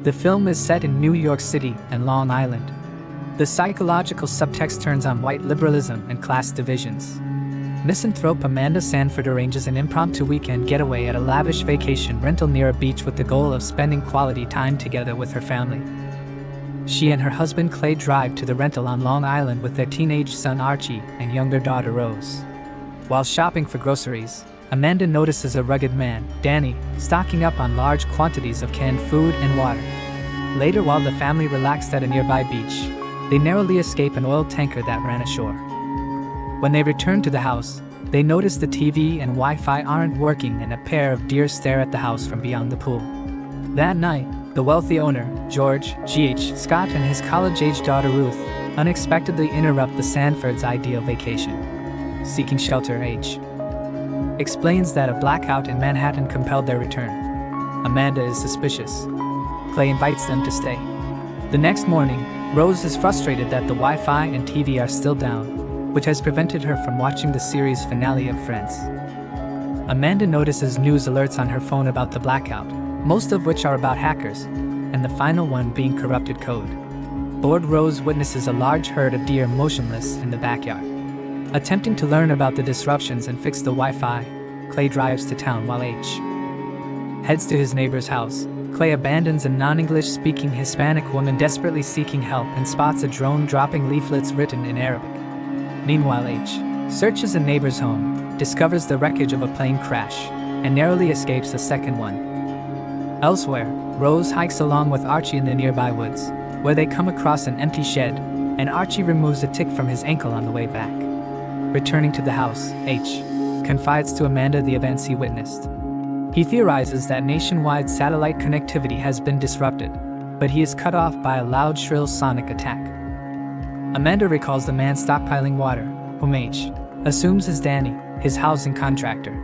The film is set in New York City and Long Island. The psychological subtext turns on white liberalism and class divisions. Misanthrope Amanda Sanford arranges an impromptu weekend getaway at a lavish vacation rental near a beach with the goal of spending quality time together with her family. She and her husband Clay drive to the rental on Long Island with their teenage son Archie and younger daughter Rose. While shopping for groceries, Amanda notices a rugged man, Danny, stocking up on large quantities of canned food and water. Later, while the family relaxed at a nearby beach, they narrowly escape an oil tanker that ran ashore. When they return to the house, they notice the TV and Wi-Fi aren't working and a pair of deer stare at the house from beyond the pool. That night, the wealthy owner, George G.H. Scott, and his college-age daughter Ruth unexpectedly interrupt the Sanfords' ideal vacation. Seeking shelter, H. explains that a blackout in Manhattan compelled their return. Amanda is suspicious. Clay invites them to stay. The next morning, Rose is frustrated that the Wi-Fi and TV are still down, which has prevented her from watching the series finale of Friends. Amanda notices news alerts on her phone about the blackout, most of which are about hackers, and the final one being corrupted code. Bored, Rose witnesses a large herd of deer motionless in the backyard. Attempting to learn about the disruptions and fix the Wi-Fi, Clay drives to town while H. heads to his neighbor's house. Clay abandons a non-English speaking Hispanic woman desperately seeking help and spots a drone dropping leaflets written in Arabic. Meanwhile, H. searches a neighbor's home, discovers the wreckage of a plane crash, and narrowly escapes a second one. Elsewhere, Rose hikes along with Archie in the nearby woods, where they come across an empty shed, and Archie removes a tick from his ankle on the way back. Returning to the house, H. confides to Amanda the events he witnessed. He theorizes that nationwide satellite connectivity has been disrupted, but he is cut off by a loud, shrill sonic attack. Amanda recalls the man stockpiling water, whom H. assumes is Danny, his housing contractor.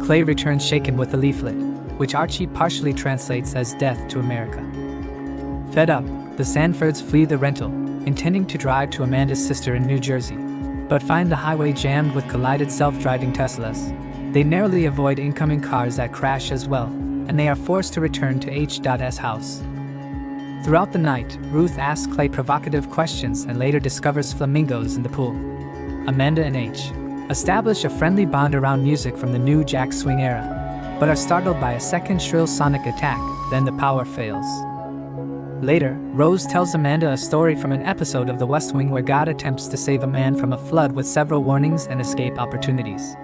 Clay returns shaken with a leaflet, which Archie partially translates as "Death to America." Fed up, the Sanfords flee the rental, intending to drive to Amanda's sister in New Jersey, but find the highway jammed with collided self-driving Teslas. They narrowly avoid incoming cars that crash as well, and they are forced to return to H.'s house. Throughout the night, Ruth asks Clay provocative questions and later discovers flamingos in the pool. Amanda and H. establish a friendly bond around music from the new Jack Swing era, but are startled by a second shrill sonic attack, then the power fails. Later, Rose tells Amanda a story from an episode of The West Wing where God attempts to save a man from a flood with several warnings and escape opportunities.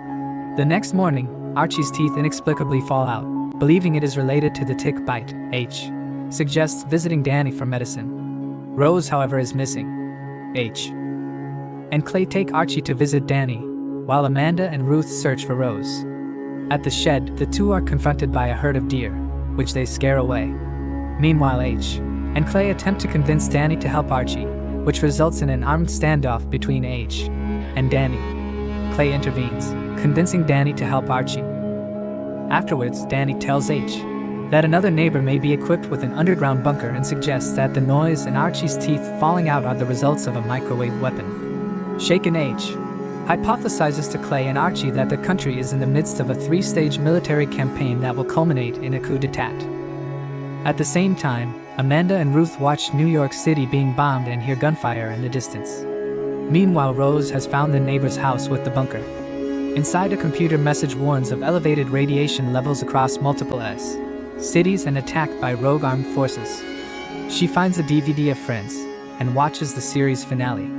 The next morning, Archie's teeth inexplicably fall out, believing it is related to the tick bite. H. suggests visiting Danny for medicine. Rose, however, is missing. H. and Clay take Archie to visit Danny, while Amanda and Ruth search for Rose. At the shed, the two are confronted by a herd of deer, which they scare away. Meanwhile, H. and Clay attempt to convince Danny to help Archie, which results in an armed standoff between H. and Danny. Clay intervenes, convincing Danny to help Archie. Afterwards, Danny tells H. that another neighbor may be equipped with an underground bunker and suggests that the noise and Archie's teeth falling out are the results of a microwave weapon. Shaken, H. hypothesizes to Clay and Archie that the country is in the midst of a three-stage military campaign that will culminate in a coup d'etat. At the same time, Amanda and Ruth watch New York City being bombed and hear gunfire in the distance. Meanwhile, Rose has found the neighbor's house with the bunker. Inside, a computer message warns of elevated radiation levels across multiple cities and attack by rogue armed forces. She finds a DVD of Friends and watches the series finale.